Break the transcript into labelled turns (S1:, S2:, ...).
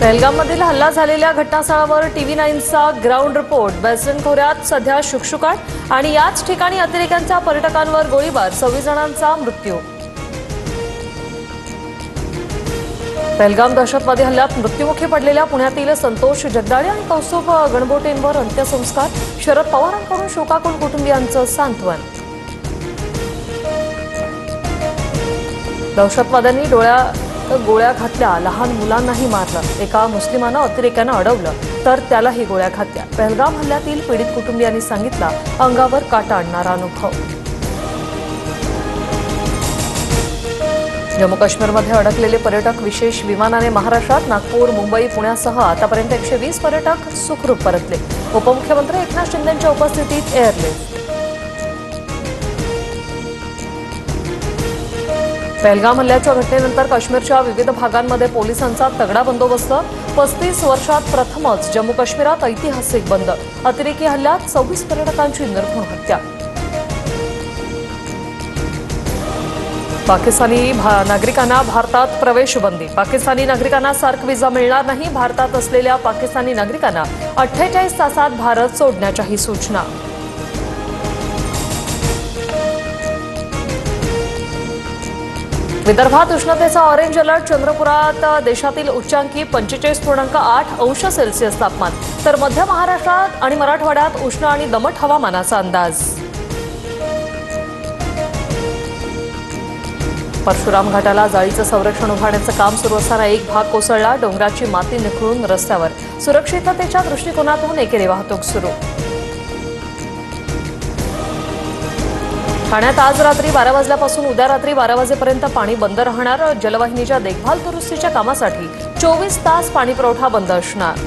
S1: पहलगाममधील हल्ला झालेल्या घटनास्थळावर TV9चा ग्राउंड रिपोर्ट। बेसन खोऱ्यात सध्या शुकशुकाट आणि याच ठिकाणी अतिरेक्यांच्या पर्यटकांवर गोळीबार, 26 जणांचा मृत्यू। पहलगाम दहशतवादी हल्ल्यात मृत्युमुखी पडलेल्या पुण्यातील संतोष जगदाळे आणि कौस्तुभ गणबोटेंवर अंत्यसंस्कार। शरद पवारांकडून शोकाकुल कुटुंबियांचं सांत्वन। दहशतवाद्यांनी डोळ्यात गोळ्या घातल्या, लहान मुलांनाही मारलं। एका मुस्लिमानं अतिरेक्यानं अडवलं तर त्यालाही गोळ्या घातल्या। पहलगाम हल्ल्यातील पीडित कुटुंबियांनी सांगितला अंगावर काटा आणणारा अनुभव। जम्मू काश्मीरमध्ये अडकलेले पर्यटक विशेष विमानाने महाराष्ट्रात नागपूर, मुंबई, पुण्यासह आतापर्यंत 120 पर्यटक सुखरूप परतले। उपमुख्यमंत्री एकनाथ शिंदेंच्या उपस्थितीत एअरलिफ्ट। पहलगाम हल्ल्याच्या घटनेनंतर काश्मीरच्या विविध भागांमध्ये पोलिसांचा तगडा बंदोबस्त। 35 वर्षात प्रथमच जम्मू काश्मीरात ऐतिहासिक बंद। अतिरेकी हल्ल्यात 26 पर्यटकांची निर्घृण हत्या। पाकिस्तानी नागरिकांना भारतात प्रवेश बंदी। पाकिस्तानी नागरिकांना सार्क व्हिसा मिळणार नाही। भारतात असलेल्या पाकिस्तानी नागरिकांना 48 तासात भारत सोडण्याच्याही सूचना। विदर्भात उष्णतेचा ऑरेंज अलर्ट। चंद्रपुरात देशातील उच्चांकी 45.8 अंश सेल्सिअस तापमान, तर मध्य महाराष्ट्रात आणि मराठवाड्यात उष्ण आणि दमट हवामानाचा अंदाज। परशुराम घाटाला जाळीचं संरक्षण उभारण्याचं काम सुरू असताना एक भाग कोसळला। डोंगराची माती निखळून रस्त्यावर। सुरक्षिततेच्या दृष्टिकोनातून एकेरी वाहतूक सुरू। ठाण्यात आज रात्री 12 वाजल्यापासून उद्या रात्री 12 वाजेपर्यंत पाणी बंद राहणार। जलवाहिनीच्या देखभाल दुरुस्तीच्या कामासाठी 24 तास पाणी पुरवठा बंद असणार।